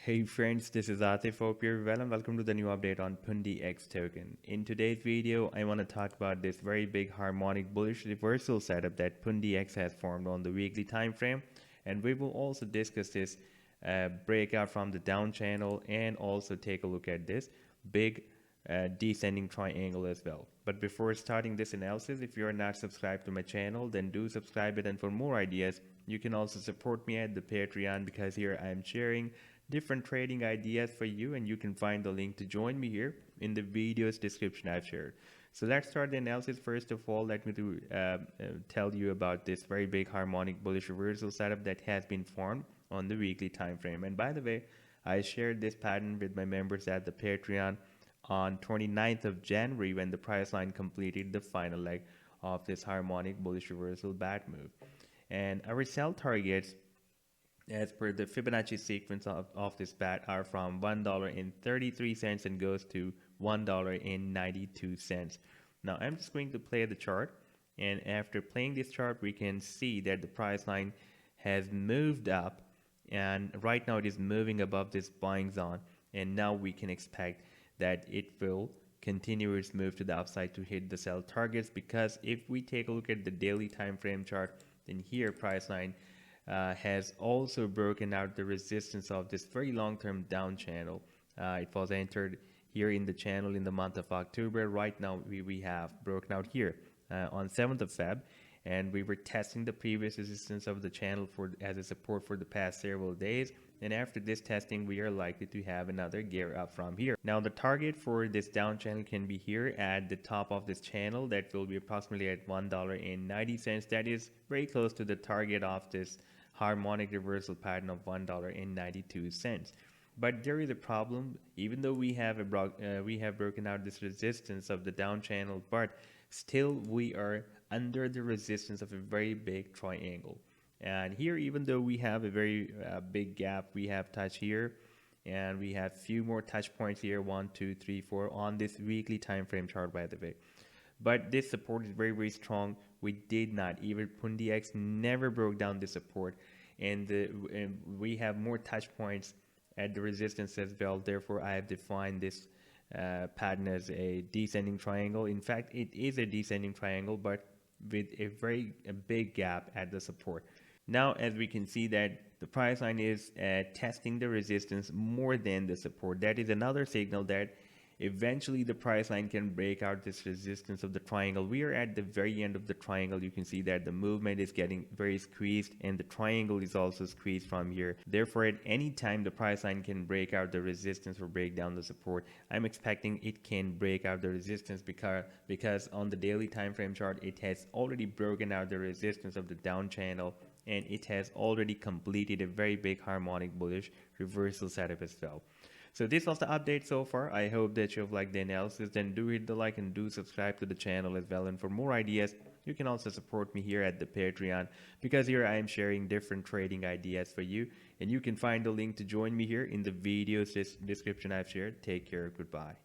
Hey friends, this is Atif. Hope you're well and welcome to the new update on pundix token. In today's video, I want to talk about this very big harmonic bullish reversal setup that pundix has formed on the weekly time frame, and we will also discuss this breakout from the down channel and also take a look at this big descending triangle as well. But before starting this analysis, if you are not subscribed to my channel, then do subscribe it, and for more ideas you can also support me at the Patreon, because here I am sharing different trading ideas for you, and you can find the link to join me here in the video's description I've shared. So let's start the analysis. First of all, let me tell you about this very big harmonic bullish reversal setup that has been formed on the weekly time frame. And by the way, I shared this pattern with my members at the Patreon on 29th of January when the price line completed the final leg of this harmonic bullish reversal bat move. And our sell targets as per the Fibonacci sequence of this bat are from $1.33 and goes to $1.92. Now I'm just going to play the chart, and after playing this chart we can see that the price line has moved up, and right now it is moving above this buying zone, and now we can expect that it will continue its move to the upside to hit the sell targets. Because if we take a look at the daily time frame chart, then here price line has also broken out the resistance of this very long-term down channel. It was entered here in the channel in the month of October. Right now we have broken out here on 7th of Feb, and we were testing the previous resistance of the channel as a support for the past several days. And after this testing, we are likely to have another gear up from here. Now the target for this down channel can be here at the top of this channel. That will be approximately at $1.90. That is very close to the target of this harmonic reversal pattern of $1.92. But there is a problem. Even though we have broken out this resistance of the down channel, but still we are under the resistance of a very big triangle. And here, even though we have a very big gap, we have touch here, and we have few more touch points here, 1 2 3 4 on this weekly time frame chart, by the way. But this support is very strong. We did not, even pundix never broke down this support, and we have more touch points at the resistance as well. Therefore I have defined this pattern as a descending triangle. In fact, it is a descending triangle, but with a big gap at the support. Now as we can see that the price line is testing the resistance more than the support. That is another signal that eventually the price line can break out this resistance of the triangle. We are at the very end of the triangle. You can see that the movement is getting very squeezed, and the triangle is also squeezed from here. Therefore, at any time the price line can break out the resistance or break down the support. I'm expecting it can break out the resistance because on the daily time frame chart it has already broken out the resistance of the down channel, and it has already completed a very big harmonic bullish reversal setup as well. So this was the update so far. I hope that you've liked the analysis. Then do hit the like and do subscribe to the channel as well. And for more ideas, you can also support me here at the Patreon, because here I am sharing different trading ideas for you. And you can find the link to join me here in the video's description I've shared. Take care. Goodbye.